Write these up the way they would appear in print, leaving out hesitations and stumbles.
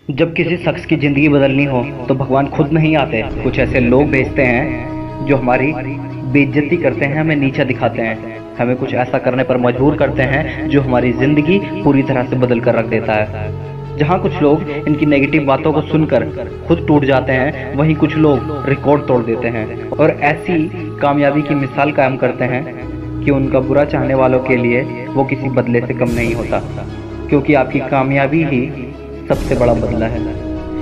जब किसी शख्स की ज़िंदगी बदलनी हो तो भगवान खुद नहीं आते, कुछ ऐसे लोग भेजते हैं जो हमारी बेइज्जती करते हैं, हमें नीचा दिखाते हैं, हमें कुछ ऐसा करने पर मजबूर करते हैं जो हमारी ज़िंदगी पूरी तरह से बदल कर रख देता है। जहाँ कुछ लोग इनकी नेगेटिव बातों को सुनकर खुद टूट जाते हैं, वहीं कुछ लोग रिकॉर्ड तोड़ देते हैं और ऐसी कामयाबी की मिसाल कायम करते हैं कि उनका बुरा चाहने वालों के लिए वो किसी बदले से कम नहीं होता, क्योंकि आपकी कामयाबी ही सबसे बड़ा बदला है।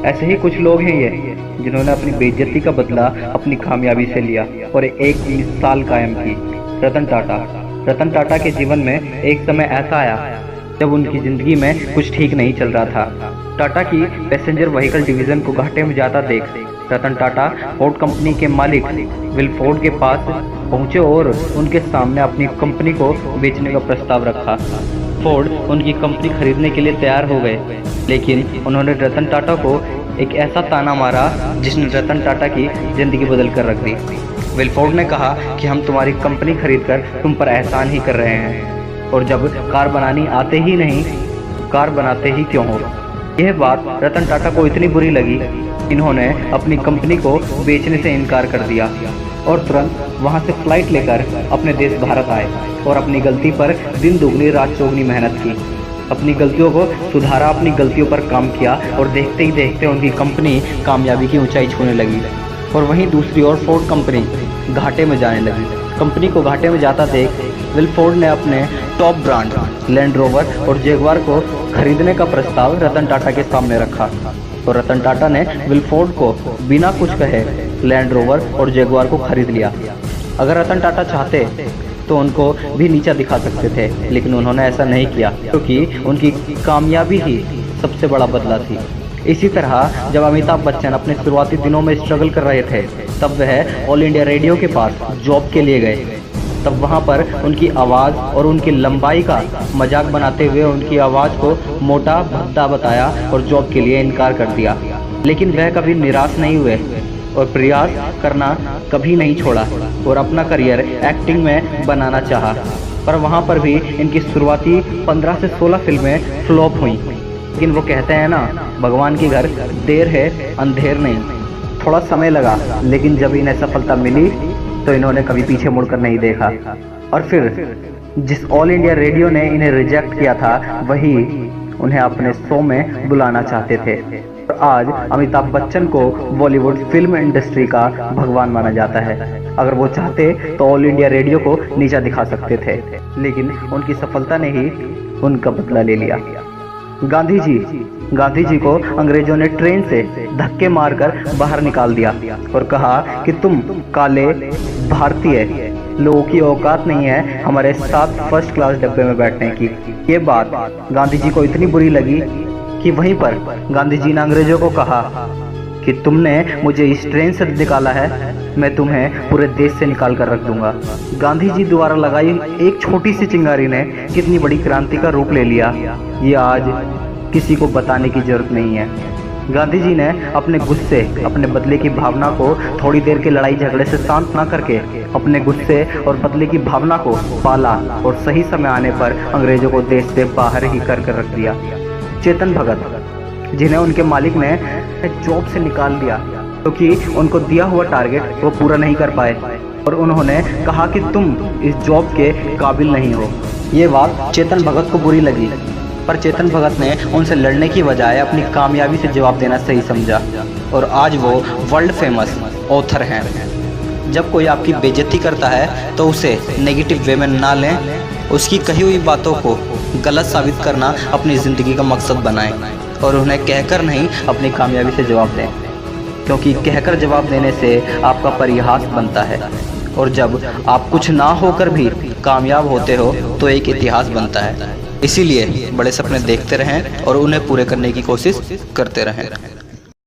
ऐसे ही कुछ लोग हैं ये जिन्होंने अपनी बेइज्जती का बदला अपनी कामयाबी से लिया और एक मिसाल कायम की। रतन टाटा के जीवन में एक समय ऐसा आया जब उनकी जिंदगी में कुछ ठीक नहीं चल रहा था। टाटा की पैसेंजर व्हीकल डिवीजन को घाटे में जाता देख रतन टाटा फोर्ड कंपनी के मालिक विल फोर्ड के पास पहुंचे और उनके सामने अपनी कंपनी को बेचने का प्रस्ताव रखा। फोर्ड उनकी कंपनी खरीदने के लिए तैयार हो गए, लेकिन उन्होंने रतन टाटा को एक ऐसा ताना मारा जिसने रतन टाटा की जिंदगी बदल कर रख दी। विल फोर्ड ने कहा कि हम तुम्हारी कंपनी खरीदकर तुम पर एहसान ही कर रहे हैं, और जब कार बनानी आते ही नहीं, कार बनाते ही क्यों हो। यह बात रतन टाटा को इतनी बुरी लगी, इन्होंने अपनी कंपनी को बेचने से इनकार कर दिया और तुरंत वहां से फ्लाइट लेकर अपने देश भारत आए और अपनी गलती पर दिन दुगनी रात चौगनी मेहनत की, अपनी गलतियों को सुधारा, अपनी गलतियों पर काम किया और देखते ही देखते उनकी कंपनी कामयाबी की ऊंचाई छूने लगी। और वहीं दूसरी ओर फोर्ड कंपनी घाटे में जाने लगी। कंपनी को घाटे में जाता देख विल फोर्ड ने अपने टॉप ब्रांड लैंड रोवर और जैगुआर को खरीदने का प्रस्ताव रतन टाटा के सामने रखा और रतन टाटा ने विल फोर्ड को बिना कुछ कहे लैंड रोवर और जैगुआर को खरीद लिया। अगर रतन टाटा चाहते तो उनको भी नीचा दिखा सकते थे, लेकिन उन्होंने ऐसा नहीं किया, क्योंकि उनकी कामयाबी ही सबसे बड़ा बदला थी। इसी तरह जब अमिताभ बच्चन अपने शुरुआती दिनों में स्ट्रगल कर रहे थे, तब वह ऑल इंडिया रेडियो के पास जॉब के लिए गए। तब वहां पर उनकी आवाज़ और उनकी लंबाई का मजाक बनाते हुए उनकी आवाज़ को मोटा भद्दा बताया और जॉब के लिए इनकार कर दिया। लेकिन वह कभी निराश नहीं हुए और प्रयास करना कभी नहीं छोड़ा और अपना करियर एक्टिंग में बनाना चाहा। पर वहाँ पर भी इनकी शुरुआती 15 से 16 फिल्में फ्लॉप हुई। लेकिन वो कहते हैं ना, भगवान के घर देर है अंधेर नहीं। थोड़ा समय लगा, लेकिन जब इन्हें सफलता मिली तो इन्होंने कभी पीछे मुड़कर नहीं देखा। और फिर जिस ऑल इंडिया रेडियो ने इन्हें रिजेक्ट किया था, वही उन्हें अपने शो में बुलाना चाहते थे। आज अमिताभ बच्चन को बॉलीवुड फिल्म इंडस्ट्री का भगवान माना जाता है। अगर वो चाहते तो ऑल इंडिया रेडियो को नीचा दिखा सकते थे, लेकिन उनकी सफलता ने ही उनका बदला ले लिया। गांधी जी को अंग्रेजों ने ट्रेन से धक्के मारकर बाहर निकाल दिया और कहा कि तुम काले भारतीय लोगों की औकात नहीं है हमारे साथ फर्स्ट क्लास डब्बे में बैठने की। ये बात गांधी जी को इतनी बुरी लगी कि वहीं पर गांधी जी ने अंग्रेजों को कहा कि तुमने मुझे इस ट्रेन से निकाला है, मैं तुम्हें पूरे देश से निकाल कर रख दूंगा। गांधी जी द्वारा लगाई एक छोटी सी चिंगारी ने कितनी बड़ी क्रांति का रूप ले लिया, ये आज किसी को बताने की जरूरत नहीं है। गांधी जी ने अपने गुस्से, अपने बदले की भावना को थोड़ी देर के लड़ाई झगड़े से शांत ना करके अपने गुस्से और बदले की भावना को पाला और सही समय आने पर अंग्रेजों को देश से बाहर ही कर रख दिया। चेतन भगत, जिन्हें उनके मालिक ने जॉब से निकाल दिया क्योंकि उनको दिया हुआ टारगेट वो पूरा नहीं कर पाए और उन्होंने कहा कि तुम इस जॉब के काबिल नहीं हो। ये बात चेतन भगत को बुरी लगी, पर चेतन भगत ने उनसे लड़ने की बजाय अपनी कामयाबी से जवाब देना सही समझा और आज वो वर्ल्ड फेमस ऑथर हैं। जब कोई आपकी बेइज्जती करता है तो उसे नेगेटिव वे में ना लें, उसकी कही हुई बातों को गलत साबित करना अपनी ज़िंदगी का मकसद बनाएं और उन्हें कहकर नहीं अपनी कामयाबी से जवाब दें, क्योंकि कहकर जवाब देने से आपका परिहास बनता है और जब आप कुछ ना होकर भी कामयाब होते हो तो एक इतिहास बनता है। इसीलिए बड़े सपने देखते रहें और उन्हें पूरे करने की कोशिश करते रहें।